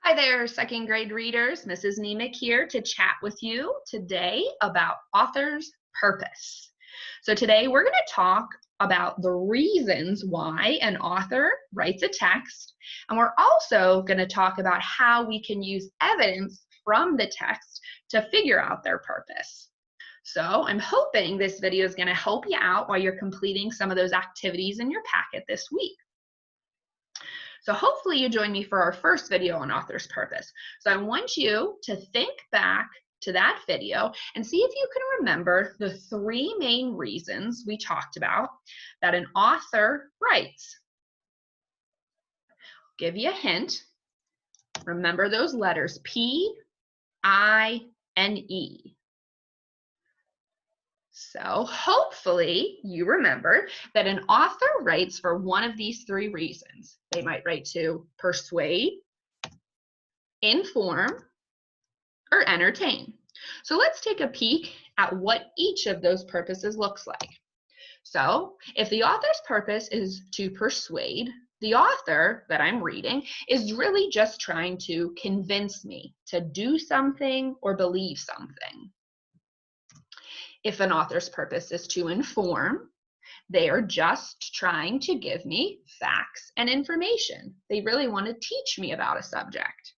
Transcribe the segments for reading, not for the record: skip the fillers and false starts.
Hi there, second grade readers. Mrs. Nemec here to chat with you today about author's purpose. So today we're going to talk about the reasons why an author writes a text, and we're also going to talk about how we can use evidence from the text to figure out their purpose. So I'm hoping this video is going to help you out while you're completing some of those activities in your packet this week. So hopefully you join me for our first video on author's purpose. So I want you to think back to that video and see if you can remember the three main reasons we talked about that an author writes. Give you a hint. Remember those letters P, I, and E. So hopefully you remember that an author writes for one of these three reasons. They might write to persuade, inform, or entertain. So let's take a peek at what each of those purposes looks like. So if the author's purpose is to persuade, the author that I'm reading is really just trying to convince me to do something or believe something. If an author's purpose is to inform, they are just trying to give me facts and information. They really want to teach me about a subject.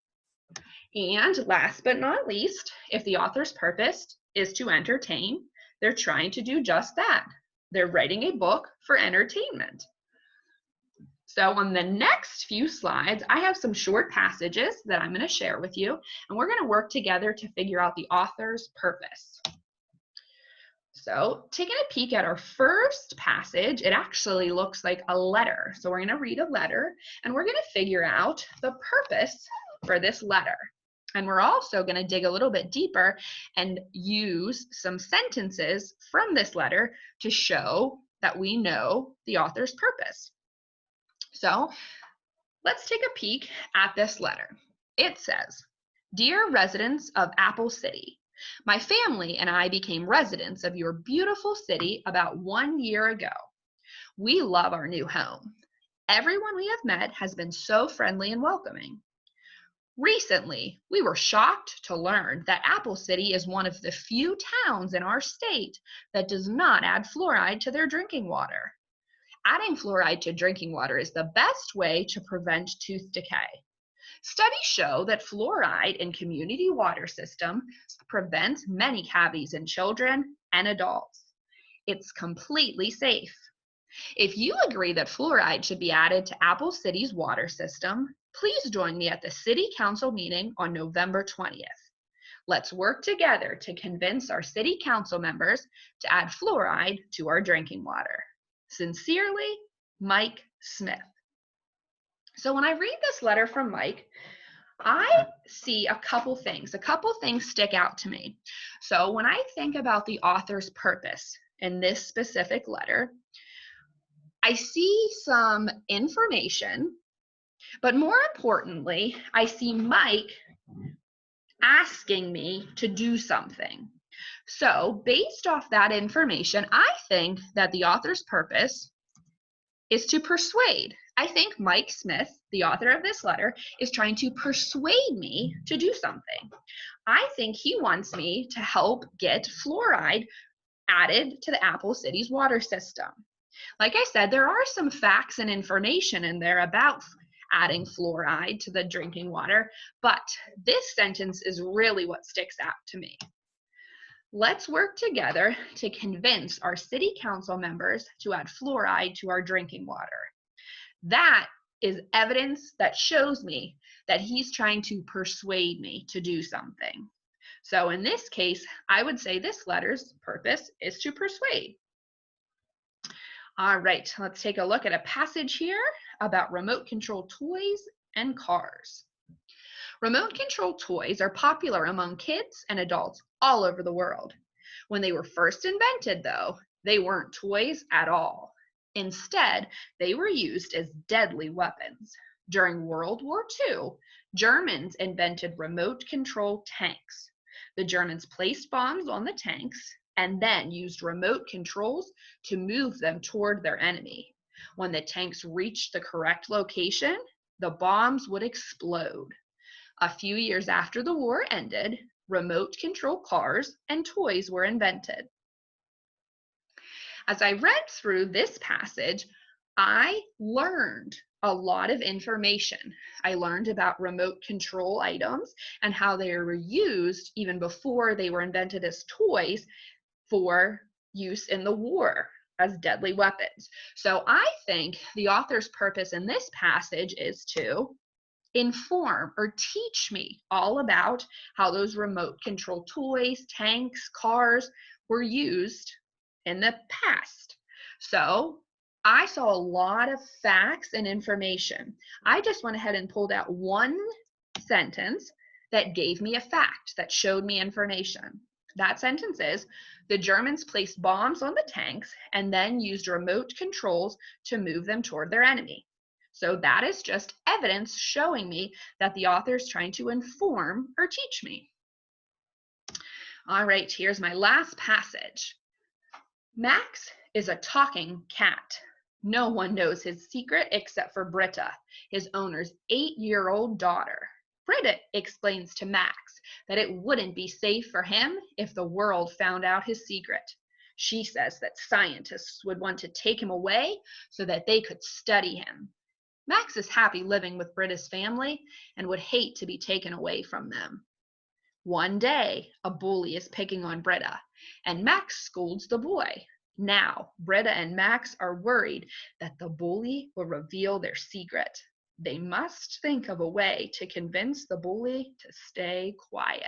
And last but not least, if the author's purpose is to entertain, they're trying to do just that. They're writing a book for entertainment. So on the next few slides, I have some short passages that I'm going to share with you, and we're going to work together to figure out the author's purpose. So taking a peek at our first passage, it actually looks like a letter. So we're going to read a letter, and we're going to figure out the purpose for this letter. And we're also going to dig a little bit deeper and use some sentences from this letter to show that we know the author's purpose. So let's take a peek at this letter. It says, "Dear residents of Apple City, my family and I became residents of your beautiful city about 1 year ago. We love our new home. Everyone we have met has been so friendly and welcoming. Recently, we were shocked to learn that Apple City is one of the few towns in our state that does not add fluoride to their drinking water. Adding fluoride to drinking water is the best way to prevent tooth decay. Studies show that fluoride in community water systems prevents many cavities in children and adults. It's completely safe. If you agree that fluoride should be added to Apple City's water system, please join me at the City Council meeting on November 20th. Let's work together to convince our City Council members to add fluoride to our drinking water. Sincerely, Mike Smith." So when I read this letter from Mike, I see a couple things. A couple things stick out to me. So when I think about the author's purpose in this specific letter, I see some information, but more importantly, I see Mike asking me to do something. So based off that information, I think that the author's purpose is to persuade. I think Mike Smith, the author of this letter, is trying to persuade me to do something. I think he wants me to help get fluoride added to the Apple City's water system. Like I said, there are some facts and information in there about adding fluoride to the drinking water, but this sentence is really what sticks out to me. Let's work together to convince our City Council members to add fluoride to our drinking water. That is evidence that shows me that he's trying to persuade me to do something. So in this case, I would say this letter's purpose is to persuade. All right, let's take a look at a passage here about remote control toys and cars. Remote control toys are popular among kids and adults all over the world. When they were first invented, though, they weren't toys at all. Instead, they were used as deadly weapons. During World War II, Germans invented remote control tanks. The Germans placed bombs on the tanks and then used remote controls to move them toward their enemy. When the tanks reached the correct location, the bombs would explode. A few years after the war ended, remote control cars and toys were invented. As I read through this passage, I learned a lot of information. I learned about remote control items and how they were used even before they were invented as toys for use in the war as deadly weapons. So I think the author's purpose in this passage is to inform or teach me all about how those remote control toys, tanks, cars were used in the past. So I saw a lot of facts and information. I just went ahead and pulled out one sentence that gave me a fact, that showed me information. That sentence is, the Germans placed bombs on the tanks and then used remote controls to move them toward their enemy. So that is just evidence showing me that the author is trying to inform or teach me. All right, here's my last passage. Max is a talking cat. No one knows his secret except for Britta, his owner's 8-year-old daughter. Britta explains to Max that it wouldn't be safe for him if the world found out his secret. She says that scientists would want to take him away so that they could study him. Max is happy living with Britta's family and would hate to be taken away from them. One day, a bully is picking on Britta, and Max scolds the boy. Now, Britta and Max are worried that the bully will reveal their secret. They must think of a way to convince the bully to stay quiet.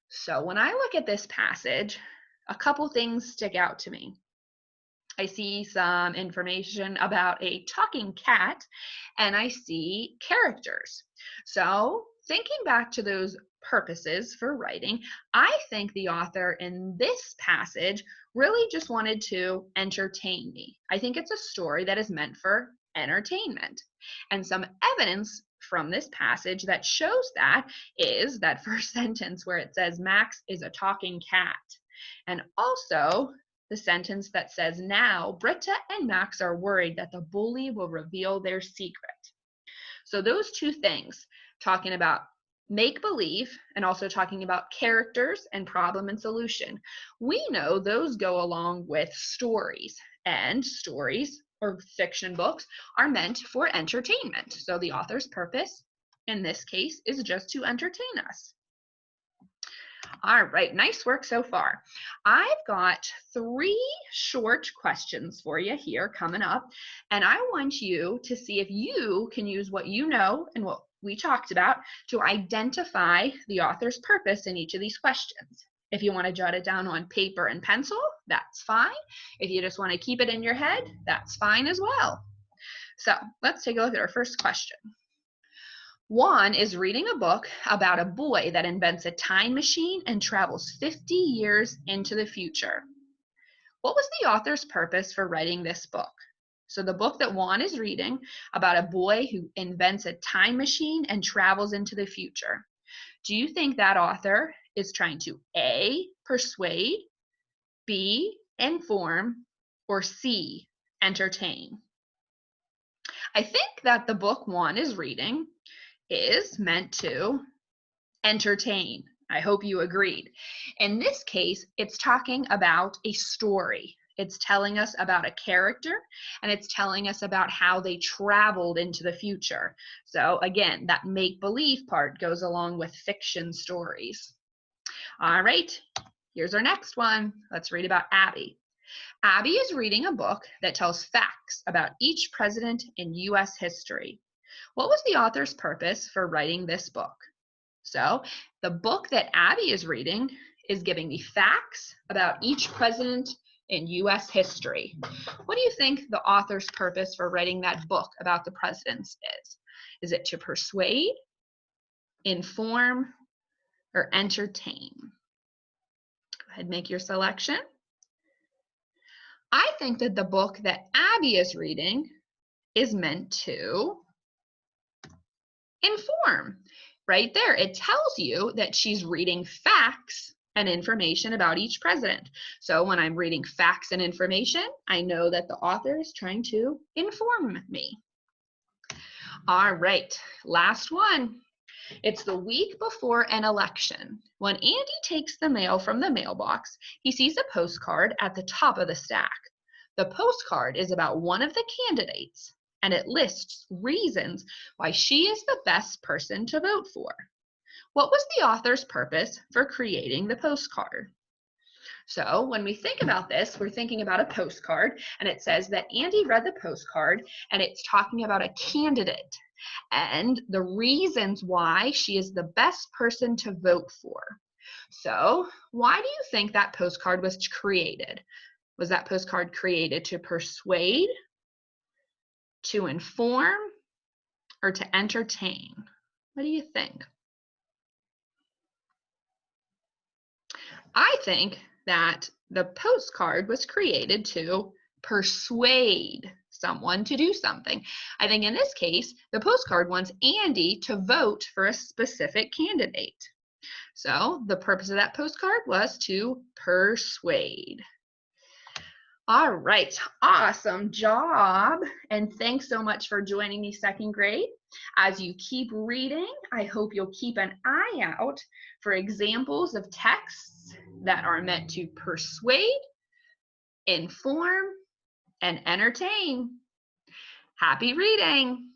So when I look at this passage, a couple things stick out to me. I see some information about a talking cat, and I see characters. So thinking back to those purposes for writing, I think the author in this passage really just wanted to entertain me. I think it's a story that is meant for entertainment. And some evidence from this passage that shows that is that first sentence where it says Max is a talking cat. And also the sentence that says, now Britta and Max are worried that the bully will reveal their secret. So those two things, talking about make-believe and also talking about characters and problem and solution, we know those go along with stories, and stories or fiction books are meant for entertainment. So the author's purpose in this case is just to entertain us. All right, nice work so far. I've got 3 short questions for you here coming up, and I want you to see if you can use what you know and what we talked about to identify the author's purpose in each of these questions. If you want to jot it down on paper and pencil, that's fine. If you just want to keep it in your head, that's fine as well. So let's take a look at our first question. Juan is reading a book about a boy that invents a time machine and travels 50 years into the future. What was the author's purpose for writing this book? So the book that Juan is reading about a boy who invents a time machine and travels into the future. Do you think that author is trying to A, persuade, B, inform, or C, entertain? I think that the book Juan is reading is meant to entertain. I hope you agreed. In this case, it's talking about a story. It's telling us about a character, and it's telling us about how they traveled into the future. So again, that make-believe part goes along with fiction stories. All right, here's our next one. Let's read about Abby. Abby is reading a book that tells facts about each president in U.S. history. What was the author's purpose for writing this book? So the book that Abby is reading is giving me facts about each president in U.S. history. What do you think the author's purpose for writing that book about the presidents is? Is it to persuade, inform, or entertain? Go ahead and make your selection. I think that the book that Abby is reading is meant to inform. Right there, it tells you that she's reading facts and information about each president. So when I'm reading facts and information, I know that the author is trying to inform me. All right, last one. It's the week before an election. When Andy takes the mail from the mailbox, he sees a postcard at the top of the stack. The postcard is about one of the candidates, and it lists reasons why she is the best person to vote for. What was the author's purpose for creating the postcard? So when we think about this, we're thinking about a postcard, and it says that Andy read the postcard, and it's talking about a candidate and the reasons why she is the best person to vote for. So why do you think that postcard was created? Was that postcard created to persuade, to inform, or to entertain? What do you think? I think that the postcard was created to persuade someone to do something. I think in this case, the postcard wants Andy to vote for a specific candidate. So the purpose of that postcard was to persuade. All right, awesome job. And thanks so much for joining me, second grade. As you keep reading, I hope you'll keep an eye out for examples of texts that are meant to persuade, inform, and entertain. Happy reading!